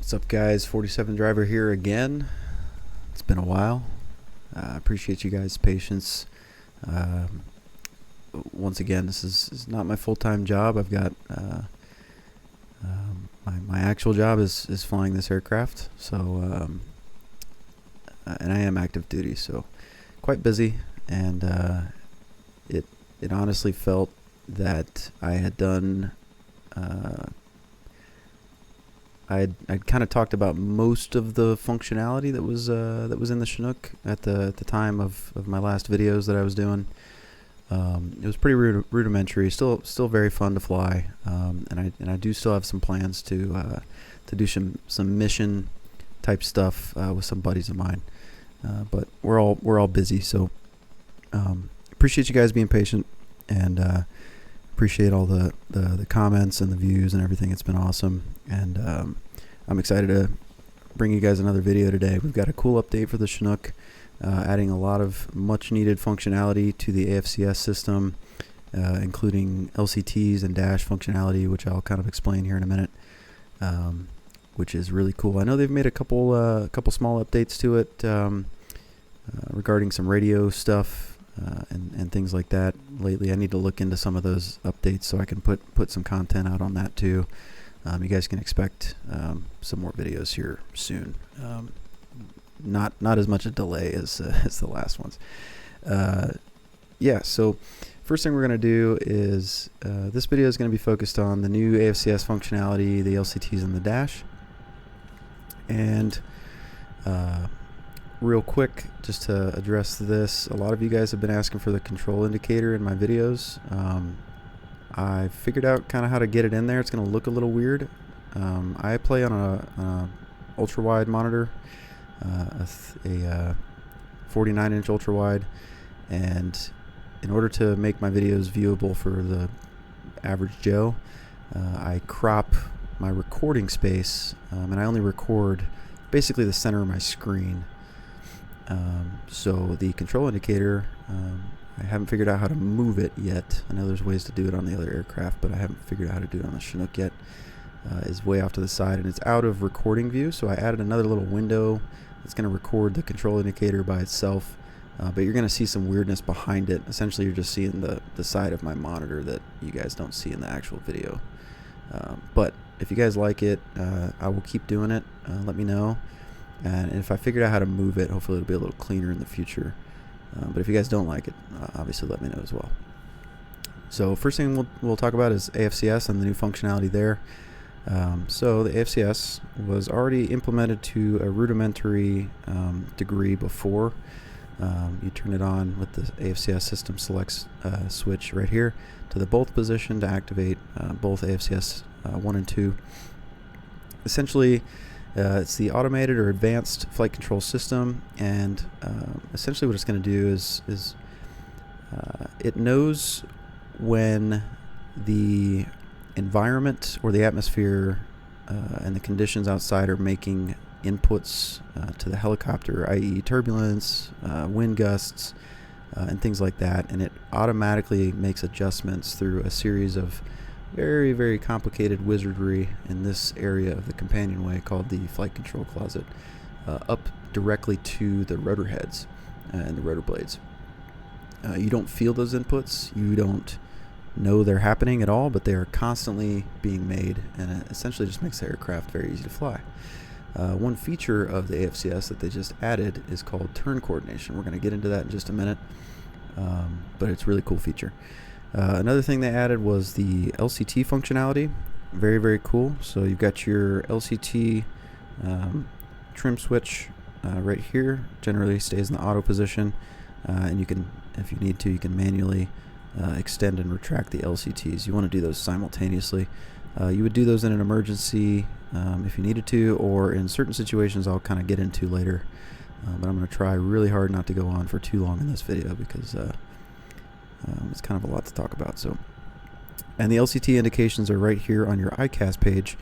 What's up, guys? 47 Driver here again. It's been a while. I appreciate you guys' patience. Once again, this is not my full-time job. I've got my actual job is flying this aircraft. So and I am active duty, so quite busy. And it honestly felt that I had done. I'd kind of talked about most of the functionality that was in the Chinook at the time of my last videos that I was doing. It was pretty rudimentary, still very fun to fly, and I do still have some plans to do some mission type stuff with some buddies of mine. But we're all busy, so appreciate you guys being patient, and appreciate all the comments and the views and everything. It's been awesome, and I'm excited to bring you guys another video today. We've got a cool update for the Chinook, adding a lot of much needed functionality to the AFCS system, including LCTs and DASH functionality, which I'll kind of explain here in a minute, which is really cool. I know they've made a couple small updates to it regarding some radio stuff and things like that lately. I need to look into some of those updates so I can put some content out on that too. You guys can expect some more videos here soon. Not as much a delay as the last ones. Yeah, so first thing we're going to do is this video is going to be focused on the new AFCS functionality, the LCTs and the DASH. And real quick, just to address this, a lot of you guys have been asking for the control indicator in my videos. I figured out kind of how to get it in there. It's going to look a little weird. I play on a ultra wide monitor, a 49-inch ultra wide, and in order to make my videos viewable for the average Joe, I crop my recording space, and I only record basically the center of my screen. So the control indicator, I haven't figured out how to move it yet. I know there's ways to do it on the other aircraft, but I haven't figured out how to do it on the Chinook yet. Is way off to the side, and it's out of recording view, so I added another little window that's going to record the control indicator by itself, but you're going to see some weirdness behind it. Essentially, you're just seeing the side of my monitor that you guys don't see in the actual video. But if you guys like it, I will keep doing it. Let me know, and if I figured out how to move it, hopefully it'll be a little cleaner in the future. But if you guys don't like it, obviously let me know as well. So first thing we'll talk about is AFCS and the new functionality there. So the AFCS was already implemented to a rudimentary degree before. You turn it on with the AFCS system select switch right here to the both position to activate both AFCS 1 and 2. Essentially, it's the automated or advanced flight control system, and essentially what it's going to do is it knows when the environment or the atmosphere and the conditions outside are making inputs to the helicopter, i.e. turbulence, wind gusts, and things like that, and it automatically makes adjustments through a series of very, very complicated wizardry in this area of the companionway called the flight control closet, up directly to the rotor heads and the rotor blades. You don't feel those inputs, you don't know they're happening at all, but they are constantly being made, and it essentially just makes the aircraft very easy to fly. One feature of the AFCS that they just added is called turn coordination. We're going to get into that in just a minute, but it's a really cool feature. Another thing they added was the LCT functionality. Very, very cool. So you've got your LCT trim switch right here. Generally stays in the auto position, and you can, if you need to, you can manually extend and retract the LCTs. You want to do those simultaneously. You would do those in an emergency if you needed to, or in certain situations I'll kind of get into later. But I'm going to try really hard not to go on for too long in this video because it's kind of a lot to talk about. So, and the LCT indications are right here on your ICAS page.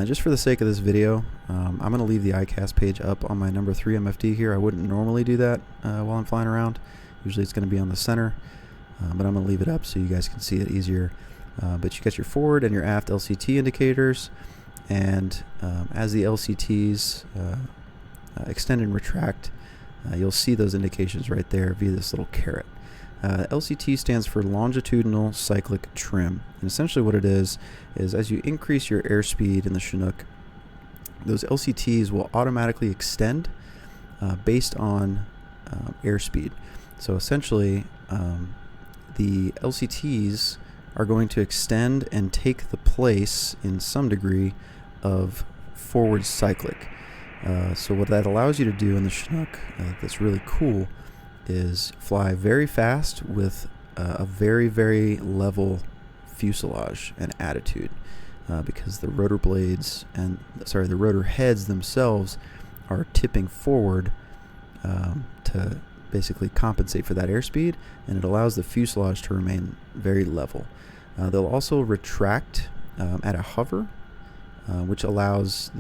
Just for the sake of this video, I'm going to leave the ICAS page up on my number 3 MFD here. I wouldn't normally do that while I'm flying around. Usually it's going to be on the center, but I'm going to leave it up so you guys can see it easier. But you got your forward and your aft LCT indicators, and as the LCTs extend and retract, you'll see those indications right there via this little caret. LCT stands for longitudinal cyclic trim, and essentially what it is as you increase your airspeed in the Chinook, those LCTs will automatically extend based on airspeed. So essentially the LCTs are going to extend and take the place in some degree of forward cyclic. So what that allows you to do in the Chinook that's really cool is fly very fast with a very, very level fuselage and attitude, because the rotor blades the rotor heads themselves are tipping forward to basically compensate for that airspeed, and it allows the fuselage to remain very level. They'll also retract at a hover, which allows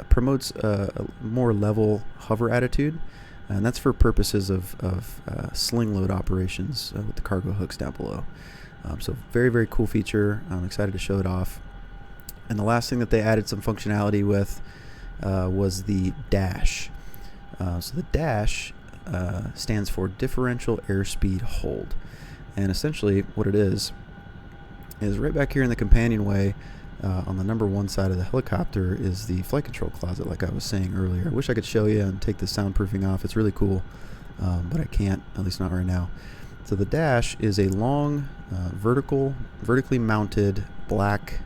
promotes a more level hover attitude, and that's for purposes of sling load operations with the cargo hooks down below. So very, very cool feature. I'm excited to show it off. And the last thing that they added some functionality with was the DASH. So the DASH stands for differential airspeed hold, and essentially what it is right back here in the companionway on the number 1 side of the helicopter is the flight control closet, like I was saying earlier. I wish I could show you and take the soundproofing off. It's really cool, but I can't, at least not right now. So the DASH is a long vertically mounted black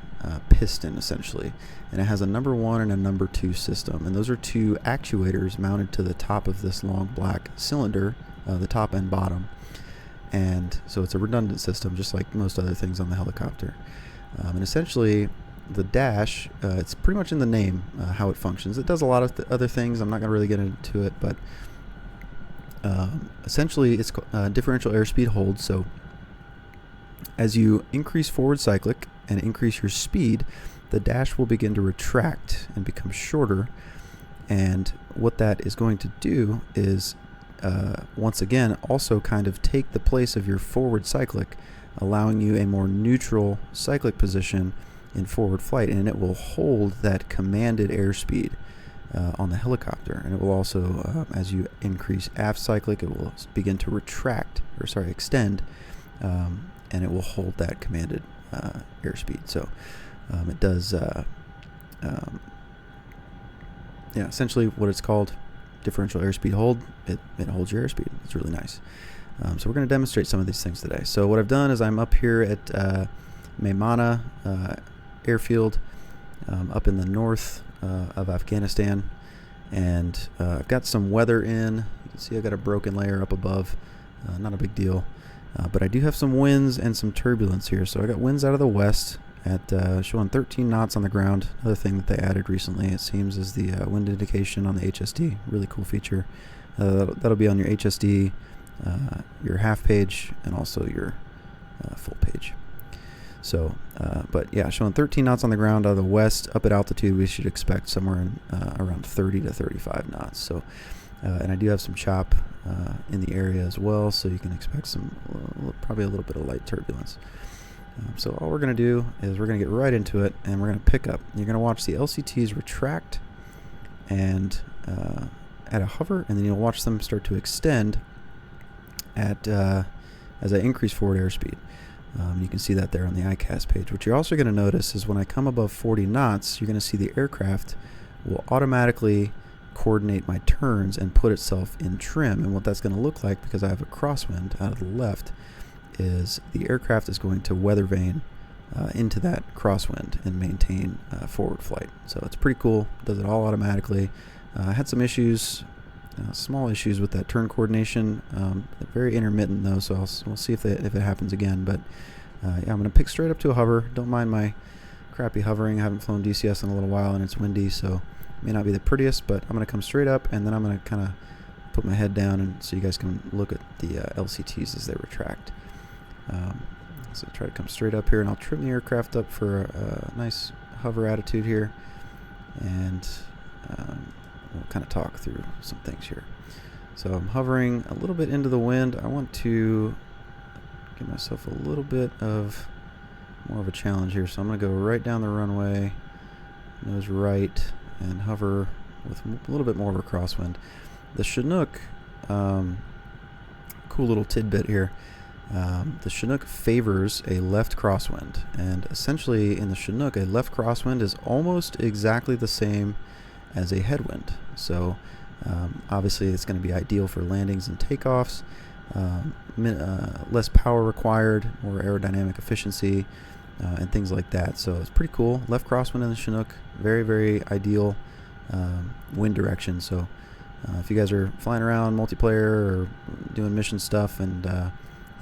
piston essentially, and it has a number 1 and a number 2 system, and those are 2 actuators mounted to the top of this long black cylinder, the top and bottom. And so it's a redundant system, just like most other things on the helicopter. And essentially the DASH, it's pretty much in the name how it functions. It does a lot of other things. I'm not going to really get into it, but essentially it's differential airspeed hold. So as you increase forward cyclic and increase your speed, the DASH will begin to retract and become shorter. And what that is going to do is once again also kind of take the place of your forward cyclic, allowing you a more neutral cyclic position in forward flight, and it will hold that commanded airspeed on the helicopter. And it will also, as you increase aft cyclic, it will begin to extend, and it will hold that commanded airspeed. So it does, essentially what it's called, differential airspeed hold. It holds your airspeed. It's really nice. So we're going to demonstrate some of these things today. So what I've done is I'm up here at Maimana airfield up in the north of Afghanistan, and I've got some weather in. You can see I've got a broken layer up above. Not a big deal, but I do have some winds and some turbulence here. So I got winds out of the west at showing 13 knots on the ground. Another thing that they added recently, it seems, is the wind indication on the HSD. Really cool feature. That'll be on your HSD, your half page, and also your full page. So, but yeah, showing 13 knots on the ground out of the west. Up at altitude, we should expect somewhere in around 30 to 35 knots. So, and I do have some chop in the area as well, so you can expect some probably a little bit of light turbulence. So all we're going to do is we're going to get right into it, and we're going to pick up. You're going to watch the LCTs retract and at a hover, and then you'll watch them start to extend at as I increase forward airspeed. You can see that there on the ICAS page. What you're also going to notice is when I come above 40 knots, you're going to see the aircraft will automatically coordinate my turns and put itself in trim. And what that's going to look like, because I have a crosswind out of the left, is the aircraft is going to weather vane into that crosswind and maintain forward flight. So it's pretty cool. It does it all automatically. I had some issues, small issues with that turn coordination. Very intermittent though, so we'll see if it happens again. But yeah, I'm going to pick straight up to a hover. Don't mind my crappy hovering. I haven't flown DCS in a little while, and it's windy, so it may not be the prettiest, but I'm going to come straight up, and then I'm going to kind of put my head down and so you guys can look at the LCTs as they retract. So try to come straight up here, and I'll trim the aircraft up for a nice hover attitude here, and we'll kind of talk through some things here. So I'm hovering a little bit into the wind. I want to give myself a little bit of more of a challenge here. So I'm going to go right down the runway, nose right, and hover with a little bit more of a crosswind. The Chinook, cool little tidbit here. The Chinook favors a left crosswind, and essentially in the Chinook, a left crosswind is almost exactly the same as a headwind. So obviously it's going to be ideal for landings and takeoffs, less power required, more aerodynamic efficiency, and things like that. So it's pretty cool. Left crosswind in the Chinook, very, very ideal wind direction. So if you guys are flying around multiplayer or doing mission stuff and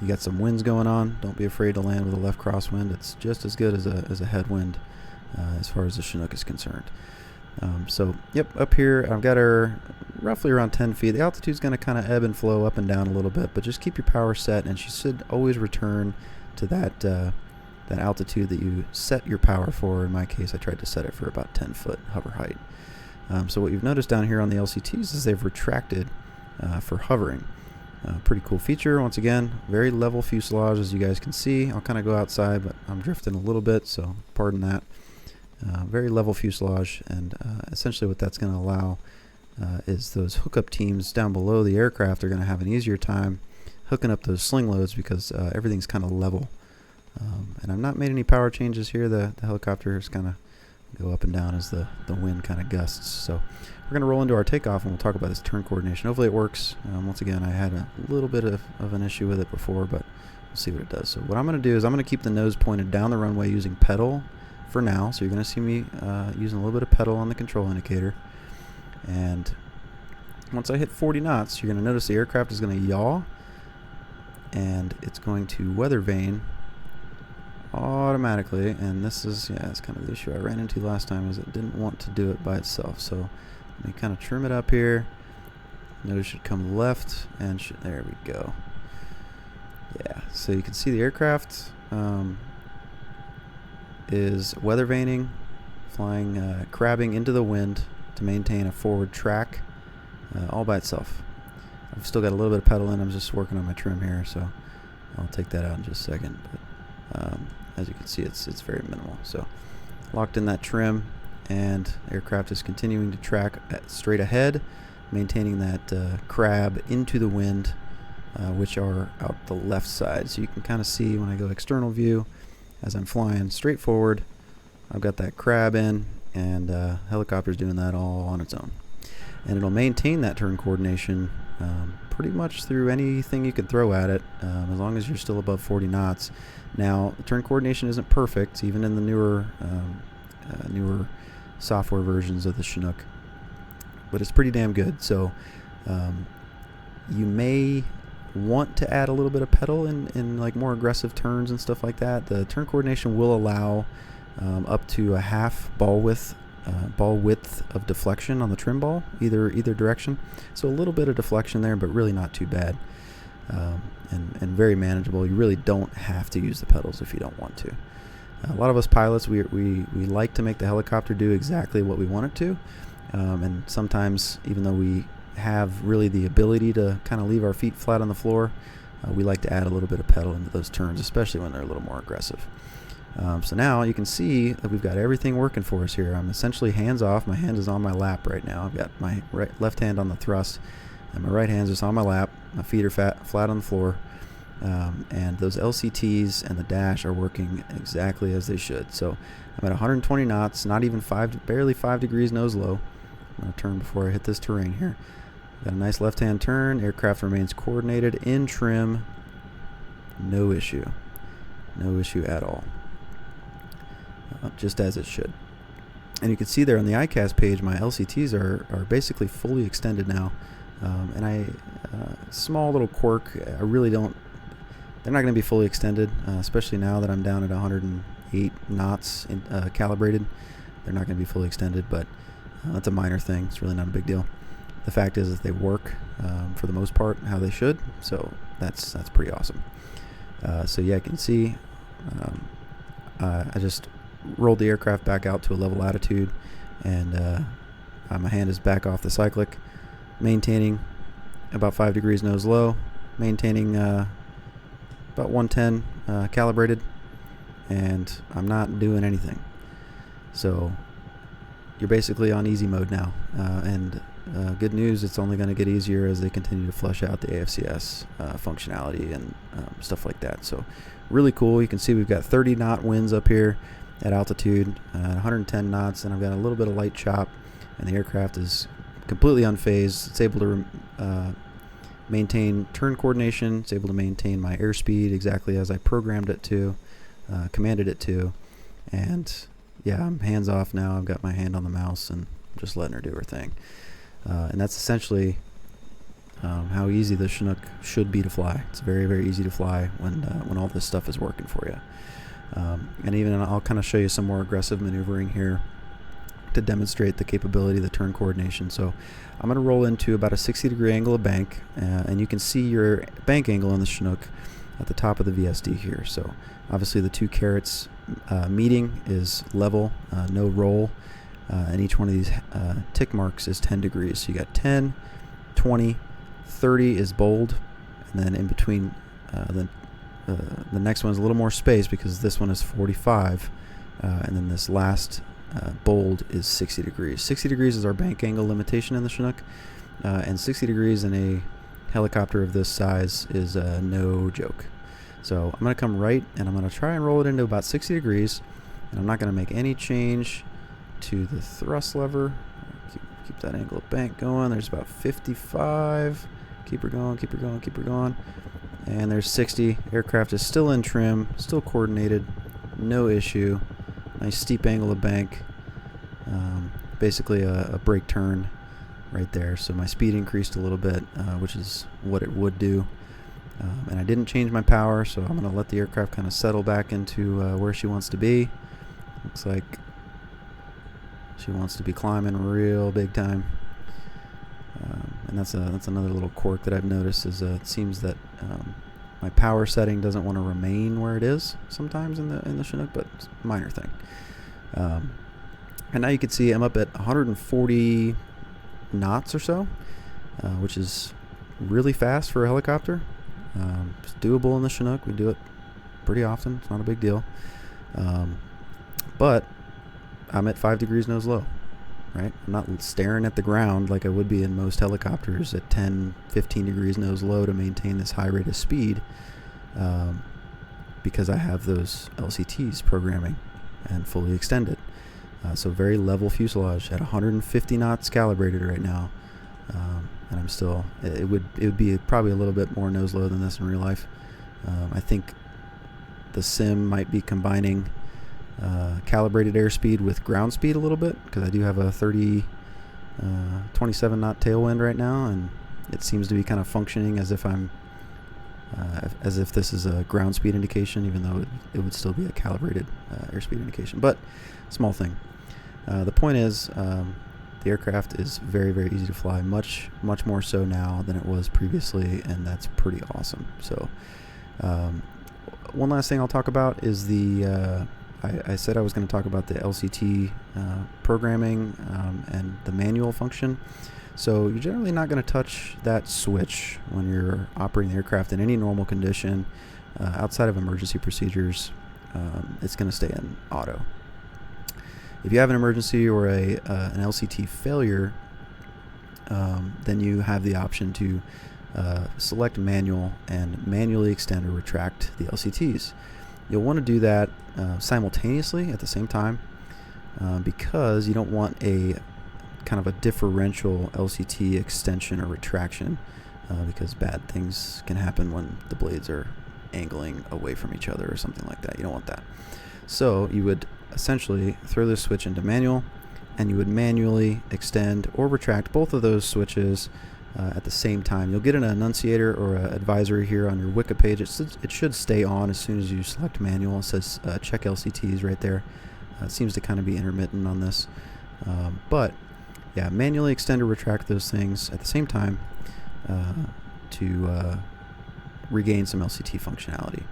you got some winds going on, don't be afraid to land with a left crosswind. It's just as good as a headwind as far as the Chinook is concerned. So, yep, up here, I've got her roughly around 10 feet. The altitude's going to kind of ebb and flow up and down a little bit, but just keep your power set, and she should always return to that altitude that you set your power for. In my case, I tried to set it for about 10-foot hover height. So what you've noticed down here on the LCTs is they've retracted for hovering. Pretty cool feature. Once again, very level fuselage, as you guys can see. I'll kind of go outside, but I'm drifting a little bit, so pardon that. Very level fuselage, and essentially what that's going to allow is those hookup teams down below the aircraft are going to have an easier time hooking up those sling loads because everything's kind of level. And I've not made any power changes here. The helicopter is kind of go up and down as the wind kind of gusts. So we're going to roll into our takeoff, and we'll talk about this turn coordination. Hopefully it works. Once again, I had a little bit of an issue with it before, but we'll see what it does. So what I'm going to do is I'm going to keep the nose pointed down the runway using pedal for now. So you're going to see me using a little bit of pedal on the control indicator. And once I hit 40 knots, you're going to notice the aircraft is going to yaw, and it's going to weather vane automatically. And this is, it's kind of the issue I ran into last time, is it didn't want to do it by itself. So let me kind of trim it up here. Nose should come left, and there we go. Yeah, so you can see the aircraft is weather vaning, flying, crabbing into the wind to maintain a forward track all by itself. I've still got a little bit of pedal in. I'm just working on my trim here, so I'll take that out in just a second. But as you can see, it's very minimal. So locked in that trim, and aircraft is continuing to track straight ahead, maintaining that crab into the wind, which are out the left side. So you can kind of see when I go external view, as I'm flying straight forward, I've got that crab in, and helicopter's doing that all on its own. And it'll maintain that turn coordination pretty much through anything you can throw at it, as long as you're still above 40 knots. Now, the turn coordination isn't perfect, even in the newer software versions of the Chinook, but it's pretty damn good. So you may want to add a little bit of pedal in like more aggressive turns and stuff like that. The turn coordination will allow up to a half ball width of deflection on the trim ball, either direction. So a little bit of deflection there, but really not too bad, and very manageable. You really don't have to use the pedals if you don't want to. A lot of us pilots, we like to make the helicopter do exactly what we want it to, and sometimes, even though we have really the ability to kind of leave our feet flat on the floor, we like to add a little bit of pedal into those turns, especially when they're a little more aggressive. So now you can see that we've got everything working for us here. I'm essentially hands off. My hand is on my lap right now. I've got my left hand on the thrust, and my right hand's just on my lap. My feet are flat on the floor, and those LCTs and the dash are working exactly as they should. So I'm at 120 knots, not even barely 5 degrees nose low. I'm going to turn before I hit this terrain here. Got a nice left-hand turn. Aircraft remains coordinated in trim. No issue. No issue at all. Just as it should. And you can see there on the ICAS page, my LCTs are basically fully extended now. And small little quirk, I really don't, they're not going to be fully extended, especially now that I'm down at 108 knots calibrated. They're not going to be fully extended, but that's a minor thing. It's really not a big deal. The fact is that they work for the most part how they should, so that's pretty awesome. So yeah, I can see I just rolled the aircraft back out to a level attitude, and my hand is back off the cyclic, maintaining about 5 degrees nose low, maintaining about 110 calibrated, and I'm not doing anything. So you're basically on easy mode now, and good news, it's only going to get easier as they continue to flesh out the AFCS functionality and stuff like that. So really cool. You can see we've got 30 knot winds up here at altitude, 110 knots, and I've got a little bit of light chop, and the aircraft is completely unfazed. It's able to maintain turn coordination. It's able to maintain my airspeed exactly as I programmed it to, commanded it to, and yeah, I'm hands off now. I've got my hand on the mouse and just letting her do her thing. And that's essentially how easy the Chinook should be to fly. It's very, very easy to fly when all this stuff is working for you. And even I'll kind of show you some more aggressive maneuvering here to demonstrate the capability of the turn coordination. So I'm going to roll into about a 60-degree angle of bank, and you can see your bank angle in the Chinook at the top of the VSD here. So obviously the two carats meeting is level, no roll, and each one of these tick marks is 10 degrees. So you got 10, 20, 30 is bold, and then in between the next one is a little more space because this one is 45, and then this last bold is 60 degrees. 60 degrees is our bank angle limitation in the Chinook, and 60 degrees in a helicopter of this size is no joke. So I'm going to come right, and I'm going to try and roll it into about 60 degrees, and I'm not going to make any change to the thrust lever. Keep that angle of bank going. There's about 55. Keep her going, keep her going, keep her going. And there's 60. Aircraft is still in trim, still coordinated, no issue. Nice steep angle of bank. Basically a brake turn right there. So my speed increased a little bit, which is what it would do. And I didn't change my power, so I'm going to let the aircraft kind of settle back into where she wants to be. Looks like she wants to be climbing real big time. And that's another little quirk that I've noticed is it seems that my power setting doesn't want to remain where it is sometimes in the Chinook, but it's a minor thing. And now you can see I'm up at 140 knots or so, which is really fast for a helicopter. It's doable in the Chinook. We do it pretty often. It's not a big deal. But I'm at 5 degrees nose low, right? I'm not staring at the ground like I would be in most helicopters at 10, 15 degrees nose low to maintain this high rate of speed, because I have those LCTs programming and fully extended. So very level fuselage at 150 knots calibrated right now. And I'm still, it would be probably a little bit more nose low than this in real life. I think the sim might be combining calibrated airspeed with ground speed a little bit, because I do have a 27 knot tailwind right now, and it seems to be kind of functioning as if this is a ground speed indication, even though it would still be a calibrated airspeed indication. But small thing. The point is, the aircraft is very, very easy to fly, much more so now than it was previously, and that's pretty awesome. So one last thing I'll talk about is I said I was going to talk about the LCT programming and the manual function. So you're generally not going to touch that switch when you're operating the aircraft in any normal condition. Outside of emergency procedures, it's going to stay in auto. If you have an emergency or an LCT failure, then you have the option to select manual and manually extend or retract the LCTs. You'll want to do that simultaneously at the same time, because you don't want a kind of a differential LCT extension or retraction, because bad things can happen when the blades are angling away from each other or something like that. You don't want that. So you would essentially throw this switch into manual, and you would manually extend or retract both of those switches at the same time. You'll get an annunciator or an advisory here on your Wiki page. It should stay on as soon as you select manual. It says check LCTs right there. It seems to kind of be intermittent on this. But yeah, manually extend or retract those things at the same time to regain some LCT functionality.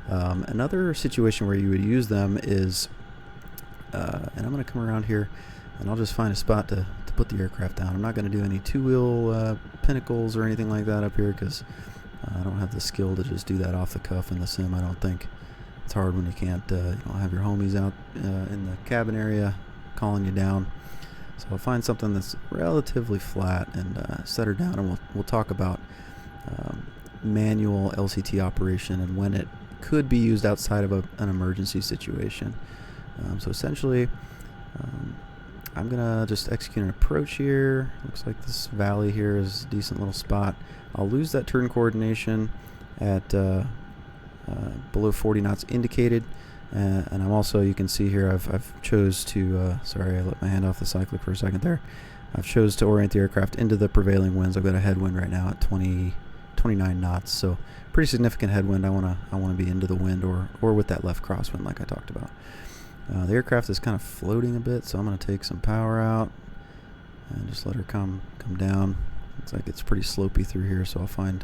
Another situation where you would use them is, and I'm going to come around here and I'll just find a spot to put the aircraft down. I'm not going to do any two-wheel pinnacles or anything like that up here, because I don't have the skill to just do that off the cuff in the sim, I don't think. It's hard when you can't you don't have your homies out in the cabin area calling you down. So I'll find something that's relatively flat and set her down, and we'll talk about manual LCT operation and when it could be used outside of an emergency situation. So essentially, I'm gonna just execute an approach here. Looks like this valley here is a decent little spot. I'll lose that turn coordination at below 40 knots indicated, and I'm also, you can see here, I've chose to sorry, I let my hand off the cyclic for a second there. I've chose to orient the aircraft into the prevailing winds. I've got a headwind right now at 29 knots, so pretty significant headwind. I wanna be into the wind or with that left crosswind like I talked about. The aircraft is kind of floating a bit, so I'm going to take some power out and just let her come down. Looks like it's pretty slopey through here, so I'll find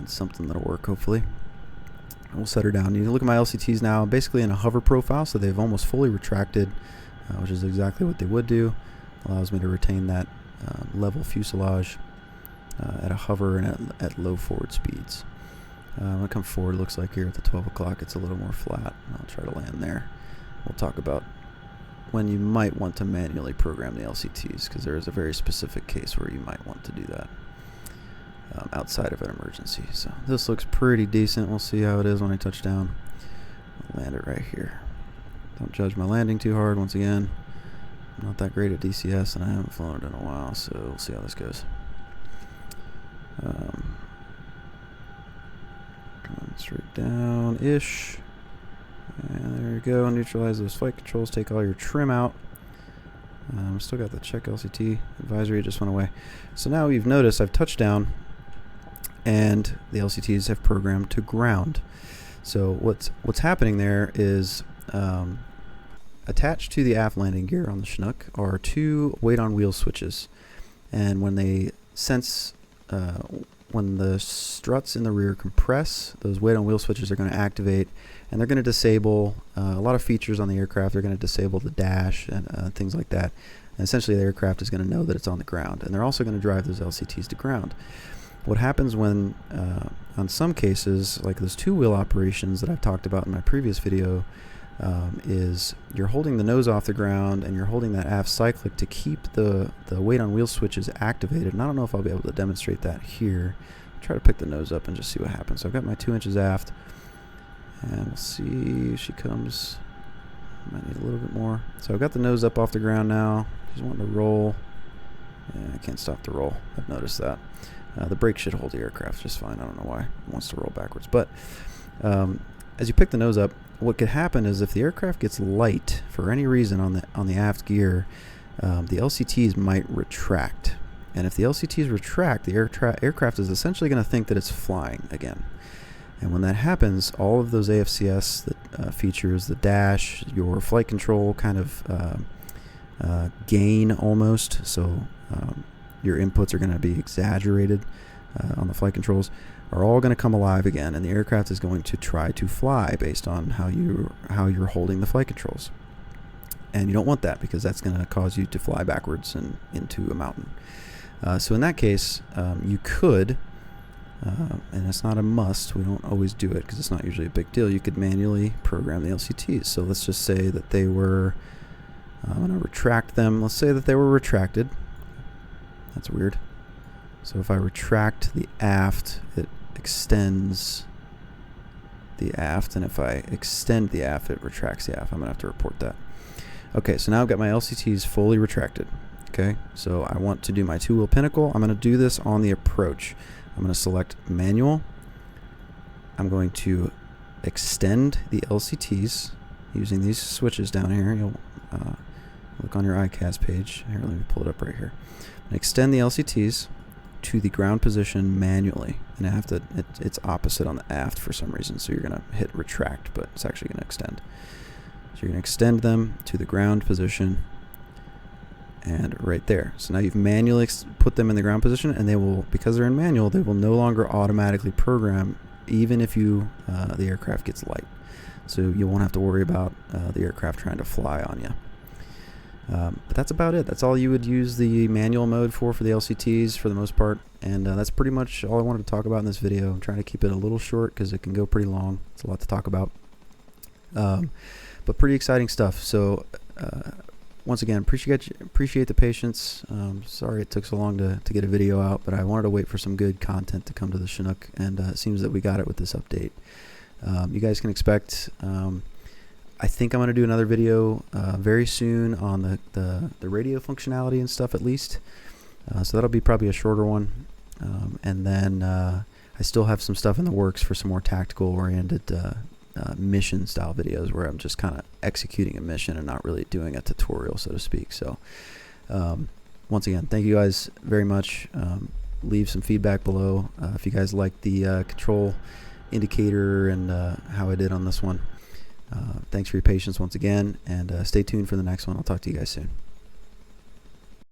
something that'll work, hopefully. We'll set her down. You can look at my LCTs now, basically in a hover profile, so they've almost fully retracted, which is exactly what they would do. Allows me to retain that level fuselage at a hover and at low forward speeds. When I come forward, it looks like here at the 12 o'clock it's a little more flat. I'll try to land there. We'll talk about when you might want to manually program the LCTs, because there is a very specific case where you might want to do that outside of an emergency. So this looks pretty decent. We'll see how it is when I touch down. I'll land it right here. Don't judge my landing too hard. Once again, I'm not that great at DCS, and I haven't flown it in a while, so we'll see how this goes. Coming straight down-ish. And there you go. Neutralize those flight controls. Take all your trim out. Still got the check LCT advisory. It just went away. So now you've noticed I've touched down, and the LCTs have programmed to ground. So what's happening there is attached to the aft landing gear on the Chinook are two weight on wheel switches, and when they sense when the struts in the rear compress, those weight on wheel switches are going to activate, and they're going to disable a lot of features on the aircraft. They're going to disable the dash and things like that. And essentially the aircraft is going to know that it's on the ground, and they're also going to drive those LCTs to ground. What happens when, on some cases, like those two-wheel operations that I've talked about in my previous video, is you're holding the nose off the ground and you're holding that aft cyclic to keep the weight on wheel switches activated. And I don't know if I'll be able to demonstrate that here. I'll try to pick the nose up and just see what happens. So I've got my 2 inches aft, and we'll see if she comes. Might need a little bit more. So I've got the nose up off the ground now. She's wanting to roll. Yeah, I can't stop the roll. I've noticed that. The brake should hold the aircraft just fine. I don't know why it wants to roll backwards. But as you pick the nose up, what could happen is if the aircraft gets light for any reason on the aft gear, the LCTs might retract. And if the LCTs retract, the aircraft is essentially going to think that it's flying again. And when that happens, all of those AFCS features, the dash, your flight control kind of gain almost. So your inputs are going to be exaggerated on the flight controls, are all going to come alive again, and the aircraft is going to try to fly based on how you're holding the flight controls. And you don't want that, because that's going to cause you to fly backwards and into a mountain. So in that case, you could, and it's not a must, we don't always do it because it's not usually a big deal, you could manually program the LCTs. So let's just say that they were, I'm going to retract them. Let's say that they were retracted. That's weird. So if I retract the aft, it extends the aft, and if I extend the aft, it retracts the aft. I'm going to have to report that. Okay, so now I've got my LCTs fully retracted. Okay, so I want to do my two-wheel pinnacle. I'm going to do this on the approach. I'm going to select manual. I'm going to extend the LCTs using these switches down here. You'll look on your ICAS page. Here, let me pull it up right here. Extend the LCTs to the ground position manually, and I have to, it's opposite on the aft for some reason, so you're going to hit retract, but it's actually going to extend. So you're going to extend them to the ground position, and right there. So now you've manually put them in the ground position, and they will, because they're in manual, they will no longer automatically program even if the aircraft gets light. So you won't have to worry about the aircraft trying to fly on you. But that's about it. That's all you would use the manual mode for the LCTs for the most part. And that's pretty much all I wanted to talk about in this video. I'm trying to keep it a little short because it can go pretty long. It's a lot to talk about. But pretty exciting stuff. So once again, appreciate the patience. Sorry it took so long to get a video out, but I wanted to wait for some good content to come to the Chinook, and it seems that we got it with this update. You guys can expect, I think I'm going to do another video very soon on the radio functionality and stuff, at least. So that'll be probably a shorter one. And then I still have some stuff in the works for some more tactical oriented mission style videos where I'm just kind of executing a mission and not really doing a tutorial, so to speak. So once again, thank you guys very much. Leave some feedback below if you guys like the control indicator and how I did on this one. Thanks for your patience once again, and stay tuned for the next one. I'll talk to you guys soon.